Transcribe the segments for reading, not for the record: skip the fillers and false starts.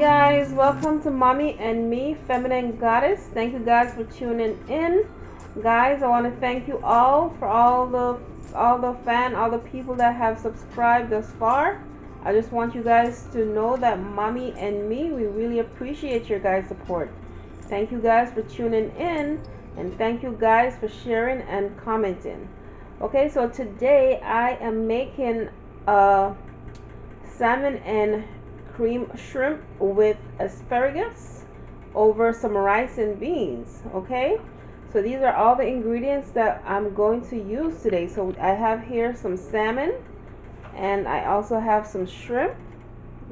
Guys, welcome to Mommy and Me Feminine Goddess. Thank you guys for tuning in. Guys, I want to thank you all for all the people that have subscribed thus far. I just want you guys to know that Mommy and Me, we really appreciate your guys' support. Thank you guys for tuning in, and thank you guys for sharing and commenting. Okay, so today I am making salmon and cream shrimp with asparagus over some rice and beans. Okay, so these are all the ingredients that I'm going to use today. So I have here some salmon, and I also have some shrimp.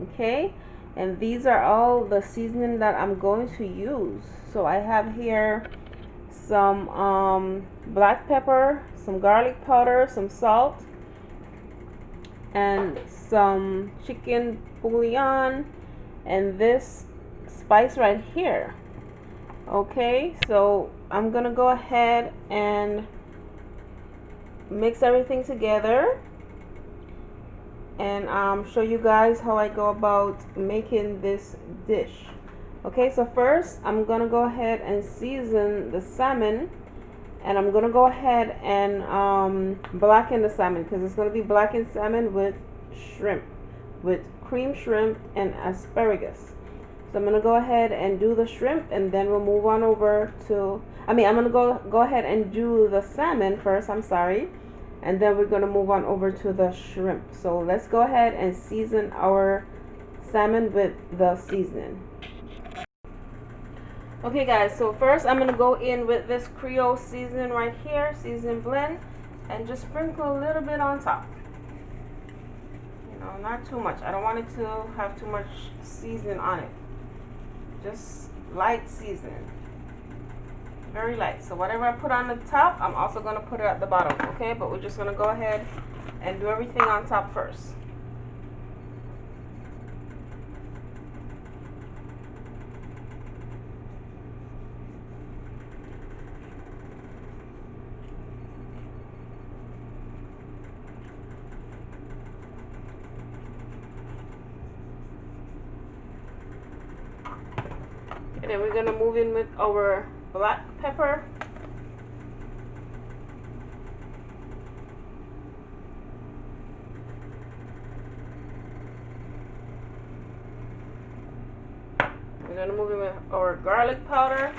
Okay, and these are all the seasoning that I'm going to use. So I have here some black pepper, some garlic powder, some salt, and some chicken bouillon, and this spice right here. Okay, so I'm gonna go ahead and mix everything together and show you guys how I go about making this dish. Okay, so first I'm gonna go ahead and season the salmon, and I'm gonna go ahead and blacken the salmon because it's gonna be blackened salmon with shrimp, with cream shrimp and asparagus. So I'm gonna go ahead and do the shrimp, and then we'll move on over to, I'm gonna go ahead and do the salmon first, I'm sorry, and then we're gonna move on over to the shrimp. So let's go ahead and season our salmon with the seasoning. Okay guys, so first I'm gonna go in with this Creole seasoning right here, season blend, and just sprinkle a little bit on top. No, not too much. I don't want it to have too much seasoning on it. Just light seasoning. Very light. So whatever I put on the top, I'm also going to put it at the bottom. Okay, but we're just going to go ahead and do everything on top first. And then we're going to move in with our black pepper. We're going to move in with our garlic powder.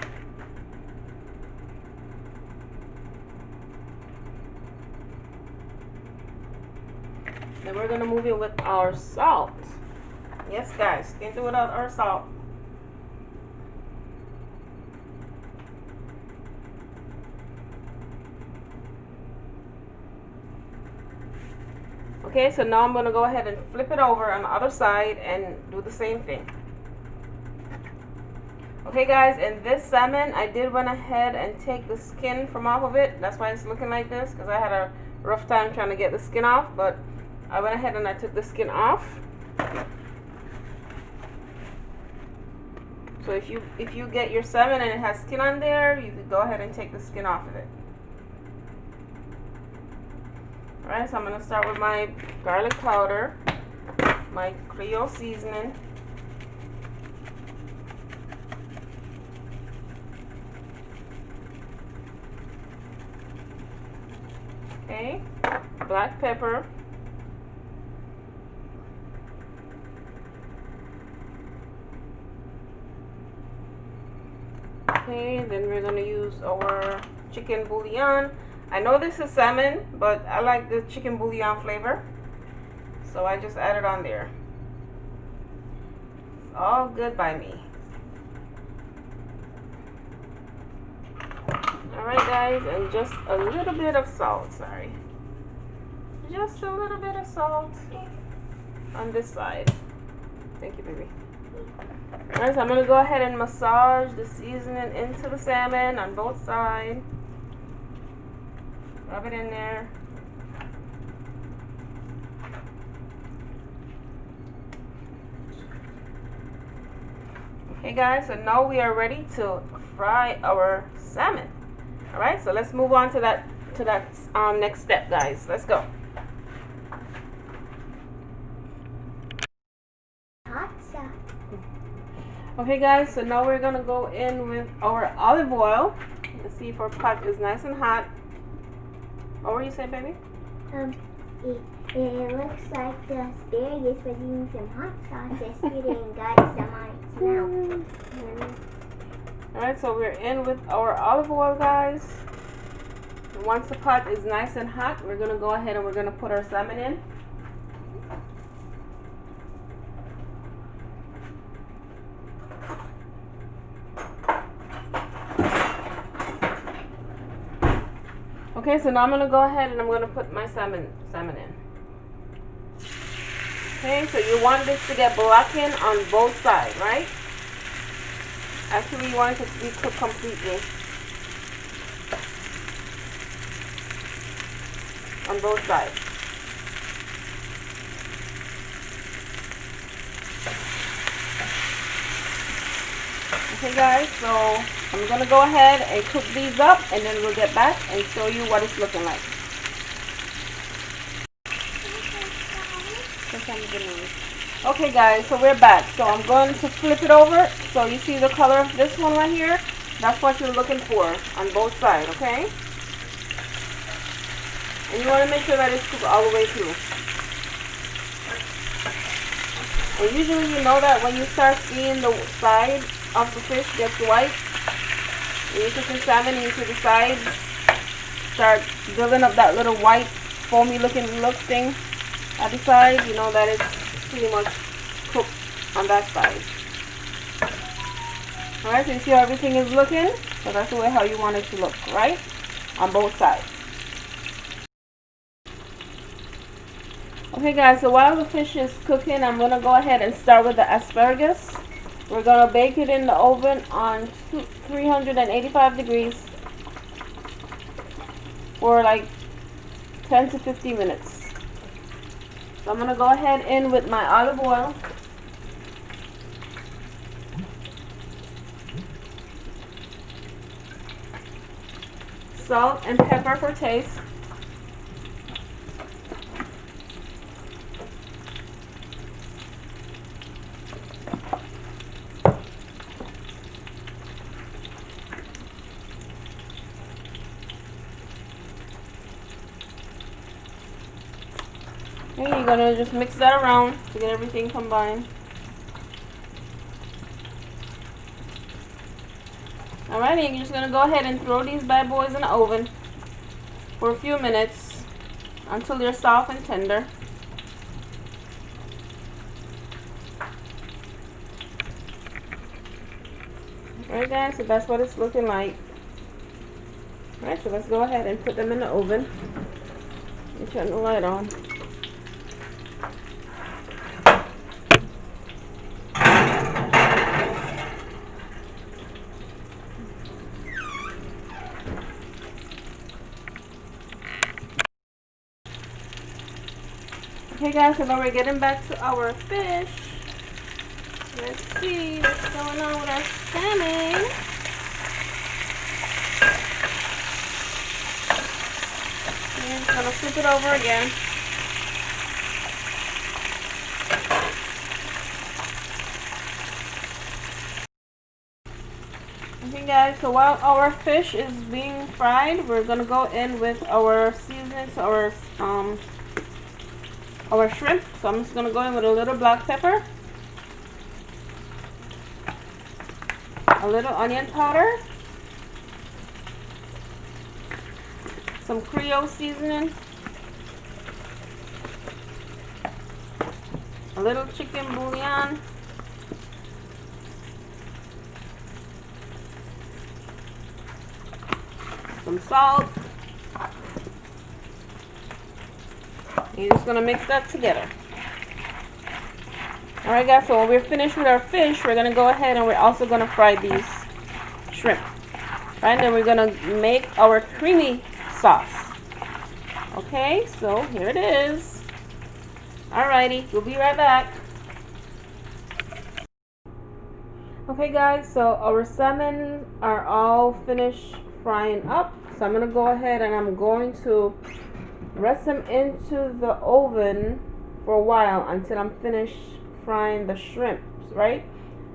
Then we're going to move in with our salt. Yes guys, can't do without our salt. Okay, so now I'm going to go ahead and flip it over on the other side and do the same thing. Okay guys, and this salmon, I did run ahead and take the skin from off of it. That's why it's looking like this, because I had a rough time trying to get the skin off, but I went ahead and I took the skin off. So if you get your salmon and it has skin on there, you could go ahead and take the skin off of it. Alright, so I'm going to start with my garlic powder, my Creole seasoning, okay, black pepper, okay, then we're going to use our chicken bouillon. I know this is salmon, but I like the chicken bouillon flavor, so I just added on there. It's all good by me. Alright guys, and just a little bit of salt, sorry. Just a little bit of salt on this side. Thank you, baby. Alright, so I'm going to go ahead and massage the seasoning into the salmon on both sides. Rub it in there. Okay guys, so now we are ready to fry our salmon. Alright, so let's move on to that next step, guys. Let's go. Hot sauce. Okay guys, so now we're gonna go in with our olive oil. Let's see if our pot is nice and hot. What were you saying, baby? It looks like the asparagus, but you need some hot sauce yesterday and got some on its mouth. Alright, so we're in with our olive oil, guys. And once the pot is nice and hot, we're gonna go ahead and we're gonna put our salmon in. Okay, so now I'm gonna go ahead and I'm gonna put my salmon in. Okay, so you want this to get blackened on both sides, right? Actually, you want it to be cooked completely on both sides. Okay guys, so I'm gonna go ahead and cook these up and then we'll get back and show you what it's looking like. Okay guys, so we're back. So I'm going to flip it over. So you see the color of this one right here? That's what you're looking for on both sides, okay? And you want to make sure that it's cooked all the way through. And usually you know that when you start seeing the side of the fish gets white, when you cook your salmon and you see the side start building up that little white foamy looking thing at the side, you know that it's pretty much cooked on that side. Alright, so you see how everything is looking? So that's the way how you want it to look, right? On both sides. Okay guys, so while the fish is cooking, I'm going to go ahead and start with the asparagus. We're going to bake it in the oven on 385 degrees for like 10 to 15 minutes. So I'm going to go ahead in with my olive oil. Salt and pepper for taste. Okay, you're gonna just mix that around to get everything combined. Alrighty, you're just gonna go ahead and throw these bad boys in the oven for a few minutes until they're soft and tender. Alright guys, so that's what it's looking like. Alright, so let's go ahead and put them in the oven. And turn the light on. Okay guys, so now we're getting back to our fish. Let's see what's going on with our salmon. And I'm gonna flip it over again. Okay guys, so while our fish is being fried, we're gonna go in with our seasonings, our shrimp. So I'm just gonna go in with a little black pepper, a little onion powder, some creole seasoning, a little chicken bouillon, some salt. You're just gonna mix that together. Alright guys, so when we're finished with our fish, we're gonna go ahead and we're also gonna fry these shrimp. Right, then we're gonna make our creamy sauce. Okay, so here it is. Alrighty, we'll be right back. Okay guys, so our salmon are all finished frying up. So I'm gonna go ahead and I'm going to rest them into the oven for a while until I'm finished frying the shrimps, right?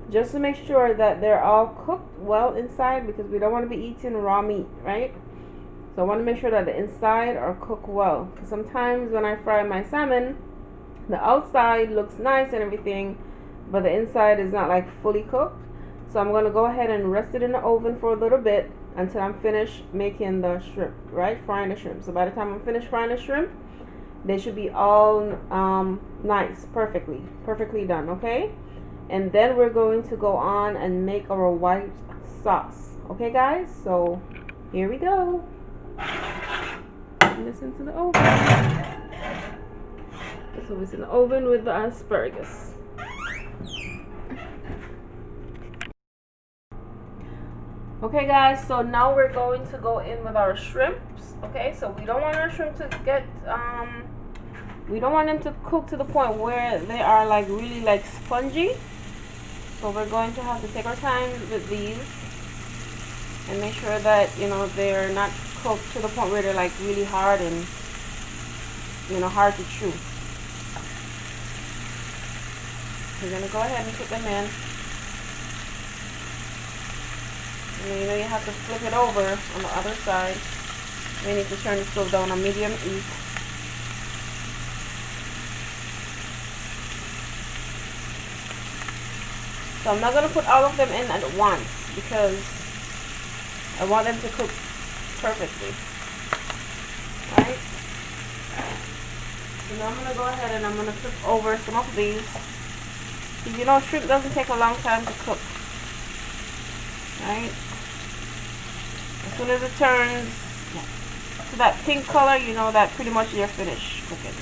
just to make sure that they're all cooked well inside, because we don't want to be eating raw meat, right? So I want to make sure that the inside are cooked well. Sometimes when I fry my salmon, the outside looks nice and everything, but the inside is not like fully cooked. So I'm going to go ahead and rest it in the oven for a little bit until I'm finished making the shrimp, right? Frying the shrimp. So by the time I'm finished frying the shrimp, they should be all nice, perfectly done, okay? And then we're going to go on and make our white sauce. Okay, guys? So here we go. Put this into the oven. So it's in the oven with the asparagus. Okay, guys, so now we're going to go in with our shrimps. Okay, so we don't want our shrimp to get we don't want them to cook to the point where they are like really like spongy. So we're going to have to take our time with these and make sure that, you know, they're not cooked to the point where they're like really hard and, you know, hard to chew. We're gonna go ahead and put them in. And you know, you have to flip it over on the other side. We need to turn the stove down on medium heat. So I'm not going to put all of them in at once because I want them to cook perfectly. Right? So now I'm going to go ahead and I'm going to flip over some of these. Because you know, shrimp doesn't take a long time to cook. Right? As soon as it turns to that pink color, you know that pretty much you're finished cooking.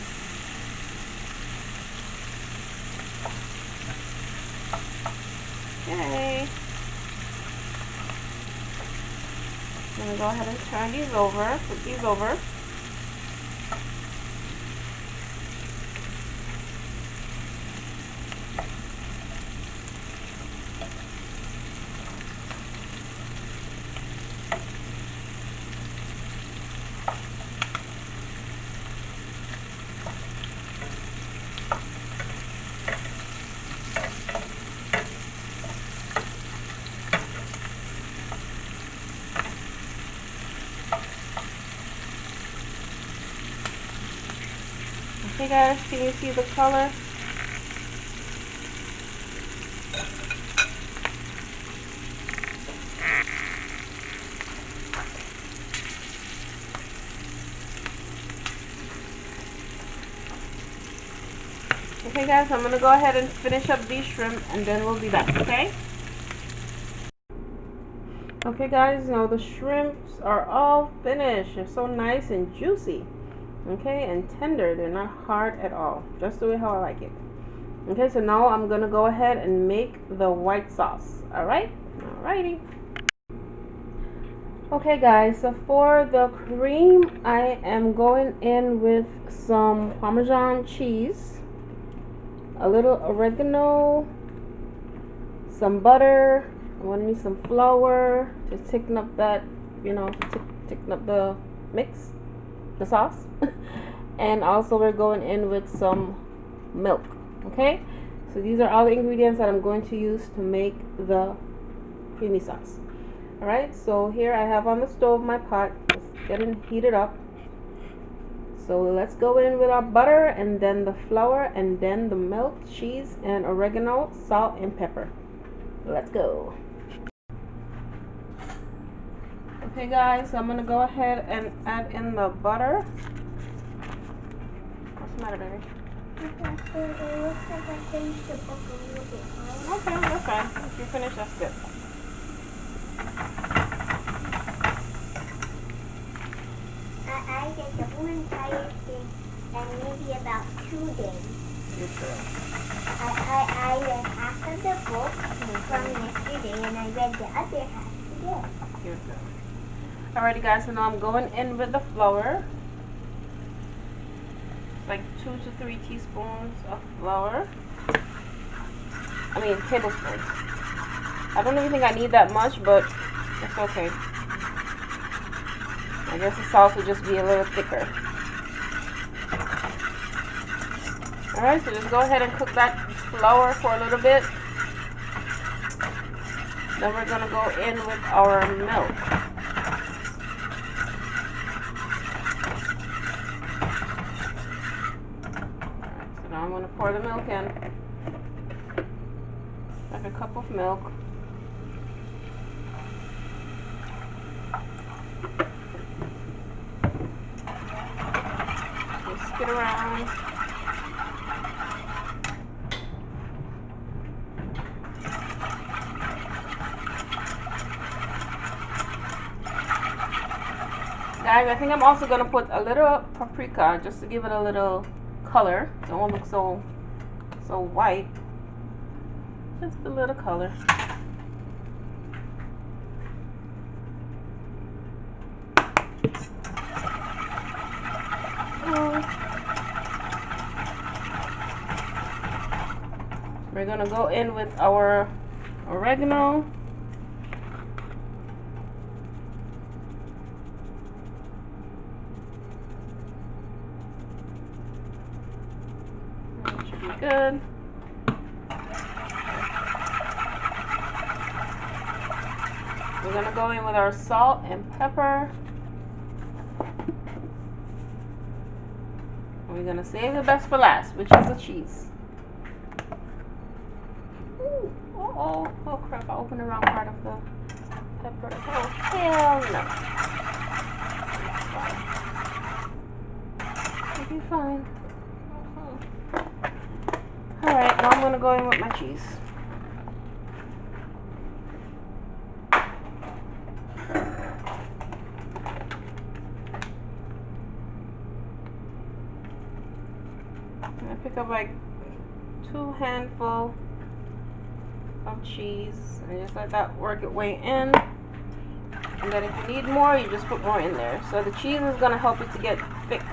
Okay. I'm going to go ahead and turn these over, flip these over. Okay guys, can you see the color? Okay guys, I'm going to go ahead and finish up these shrimp and then we'll be back, okay? Okay guys, now the shrimps are all finished. They're so nice and juicy. Okay, and tender. They're not hard at all. Just the way how I like it. Okay, so now I'm gonna go ahead and make the white sauce. Alright? Alrighty. Okay guys, so for the cream I am going in with some Parmesan cheese, a little oregano, some butter. I want to need some flour to thicken up that, you know, thicken up the mix, the sauce. And also we're going in with some milk. Okay, so these are all the ingredients that I'm going to use to make the creamy sauce. Alright, so here I have on the stove my pot. It's getting heated up. So let's go in with our butter and then the flour and then the milk, cheese and oregano, salt and pepper. Let's go. Okay guys, so I'm going to go ahead and add in the butter. What's the matter, baby? It looks like I finished the book a little bit early. Okay, that's fine. If you finish, that's good. I did the whole entire thing in maybe about 2 days. You sure? I read half of the book from yesterday and I read the other half today. You're good. Alrighty guys, so now I'm going in with the flour. Like 2 to 3 teaspoons of flour. I mean tablespoons. I don't even think I need that much, but it's okay. I guess the sauce will just be a little thicker. Alright, so just go ahead and cook that flour for a little bit. Then we're gonna go in with our milk. Alright, so now I'm gonna pour the milk in. Like a cup of milk. Whisk it around. Guys, I think I'm also gonna put a little paprika just to give it a little color. It won't look so white. Just a little color. We're gonna go in with our oregano. That should be good. We're gonna go in with our salt and pepper. And we're gonna save the best for last, which is the cheese. Ooh, uh-oh. Oh crap, I opened the wrong part of the pepper. Oh, hell no. It'll be fine. Alright, now I'm gonna go in with my cheese. I pick up like 2 handfuls of cheese and just let that work its way in. And then if you need more, you just put more in there. So the cheese is gonna help it to get thick,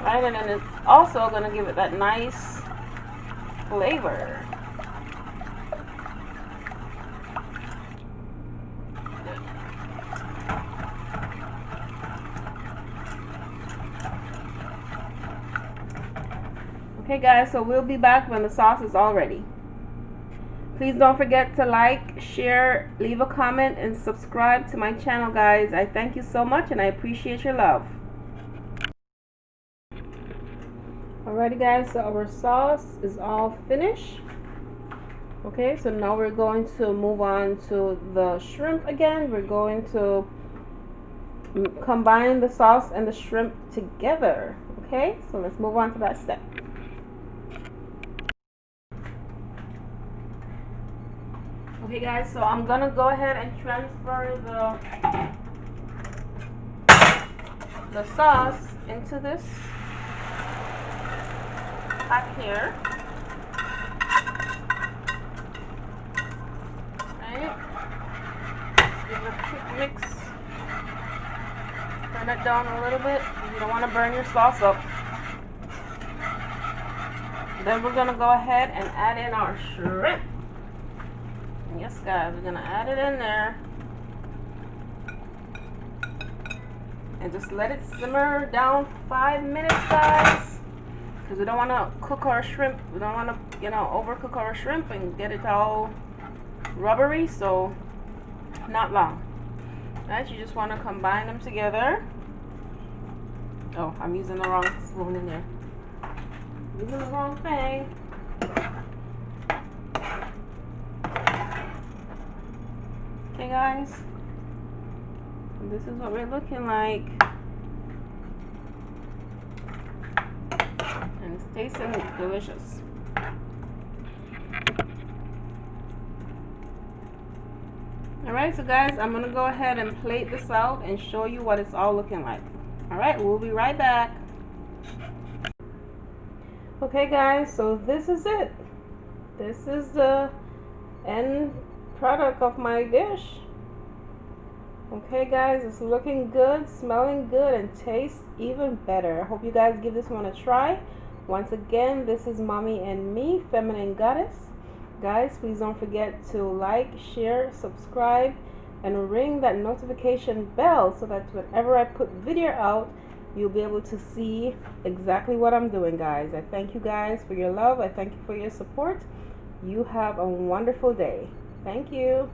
right? And then it's also gonna give it that nice flavor. Okay guys, so we'll be back when the sauce is all ready. Please don't forget to like, share, leave a comment, and subscribe to my channel, guys. I thank you so much and I appreciate your love. Alrighty guys, so our sauce is all finished. Okay, so now we're going to move on to the shrimp again. We're going to combine the sauce and the shrimp together. Okay, so let's move on to that step. Okay guys, so I'm gonna go ahead and transfer the sauce into this pack here. Right? Give it a quick mix. Turn it down a little bit. You don't want to burn your sauce up. Then we're gonna go ahead and add in our shrimp. Yes guys, we're gonna add it in there and just let it simmer down for 5 minutes, guys, because we don't want to cook our shrimp. We don't want to, you know, overcook our shrimp and get it all rubbery. So not long. Right, you just want to combine them together. Oh, I'm using the wrong spoon in there. Using the wrong thing. Okay guys, this is what we're looking like, and it's tasting delicious. Alright, so guys, I'm gonna go ahead and plate this out and show you what it's all looking like. Alright, we'll be right back. Okay guys, so this is it. This is the end product of my dish. Okay guys, it's looking good, smelling good, and tastes even better. I hope you guys give this one a try. Once again, this is Mommy and Me, Feminine Goddess. Guys, please don't forget to like, share, subscribe, and ring that notification bell so that whenever I put video out, you'll be able to see exactly what I'm doing, guys. I thank you guys for your love. I thank you for your support. You have a wonderful day. Thank you.